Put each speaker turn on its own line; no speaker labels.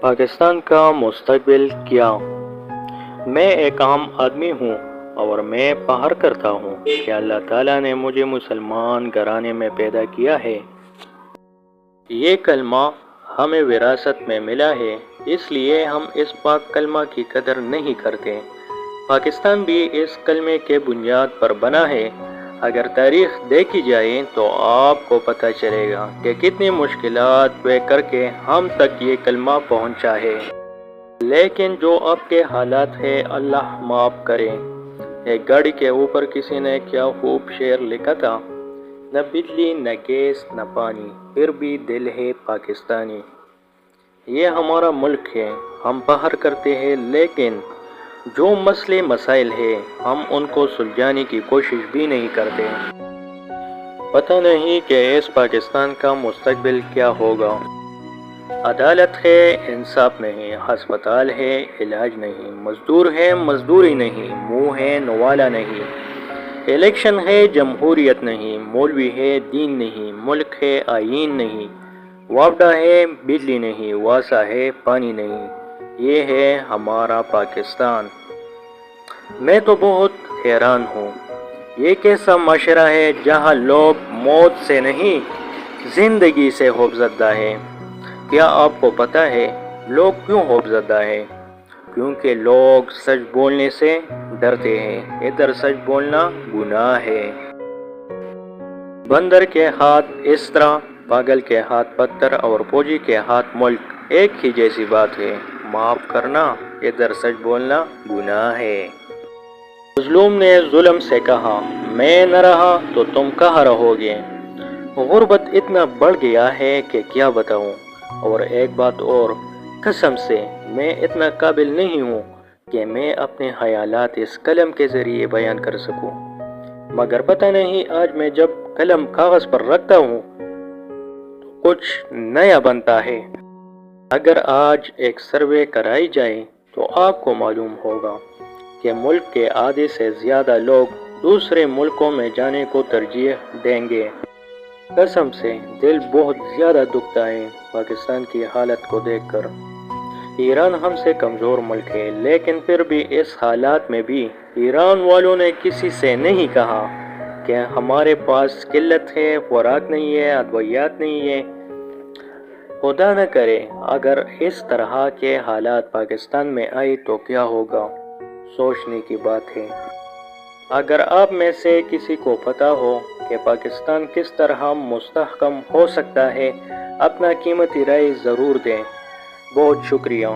پاکستان کا مستقبل کیا؟ میں ایک عام آدمی ہوں اور میں باور کرتا ہوں کہ اللہ تعالیٰ نے مجھے مسلمان گھرانے میں پیدا کیا ہے۔ یہ کلمہ ہمیں وراثت میں ملا ہے، اس لیے ہم اس پاک کلمہ کی قدر نہیں کرتے۔ پاکستان بھی اس کلمے کے بنیاد پر بنا ہے۔ اگر تاریخ دیکھی جائے تو آپ کو پتہ چلے گا کہ کتنی مشکلات طے کر کے ہم تک یہ کلمہ پہنچا ہے۔ لیکن جو اب کے حالات ہے، اللہ معاف کرے۔ ایک گاڑی کے اوپر کسی نے کیا خوب شعر لکھا تھا: نہ بجلی نہ گیس نہ پانی، پھر بھی دل ہے پاکستانی۔ یہ ہمارا ملک ہے، ہم باہر کرتے ہیں، لیکن جو مسئلے مسائل ہیں ہم ان کو سلجھانے کی کوشش بھی نہیں کرتے۔ پتہ نہیں کہ اس پاکستان کا مستقبل کیا ہوگا۔ عدالت ہے، انصاف نہیں، ہسپتال ہے، علاج نہیں، مزدور ہے، مزدوری نہیں، منہ ہے، نوالا نہیں، الیکشن ہے، جمہوریت نہیں، مولوی ہے، دین نہیں، ملک ہے، آئین نہیں، وابڈا ہے، بجلی نہیں، واسا ہے، پانی نہیں۔ یہ ہے ہمارا پاکستان۔ میں تو بہت حیران ہوں، یہ کیسا معاشرہ ہے جہاں لوگ موت سے نہیں زندگی سے خوفزدہ ہیں۔ کیا آپ کو پتہ ہے لوگ کیوں خوفزدہ ہیں؟ کیونکہ لوگ سچ بولنے سے ڈرتے ہیں۔ ادھر سچ بولنا گناہ ہے۔ بندر کے ہاتھ اس طرح، پاگل کے ہاتھ پتھر اور فوجی کے ہاتھ ملک، ایک ہی جیسی بات ہے۔ معاف کرنا، ادھر سچ بولنا گناہ ہے۔ مظلوم نے ظلم سے کہا: میں نہ رہا تو تم کہاں رہو گے؟ غربت اتنا بڑھ گیا ہے کہ کیا بتاؤں۔ اور ایک بات اور، قسم سے میں اتنا قابل نہیں ہوں کہ میں اپنے خیالات اس قلم کے ذریعے بیان کر سکوں، مگر پتہ نہیں آج میں جب قلم کاغذ پر رکھتا ہوں تو کچھ نیا بنتا ہے۔ اگر آج ایک سروے کرائی جائے تو آپ کو معلوم ہوگا کہ ملک کے آدھے سے زیادہ لوگ دوسرے ملکوں میں جانے کو ترجیح دیں گے۔ قسم سے دل بہت زیادہ دکھتا ہے پاکستان کی حالت کو دیکھ کر۔ ایران ہم سے کمزور ملک ہے، لیکن پھر بھی اس حالات میں بھی ایران والوں نے کسی سے نہیں کہا کہ ہمارے پاس قلت ہے، خوراک نہیں ہے، ادویات نہیں ہے۔ خدا نہ کرے اگر اس طرح کے حالات پاکستان میں آئے تو کیا ہوگا؟ سوچنے کی بات ہے۔ اگر آپ میں سے کسی کو پتہ ہو کہ پاکستان کس طرح مستحکم ہو سکتا ہے، اپنا قیمتی رائے ضرور دیں۔ بہت شکریہ۔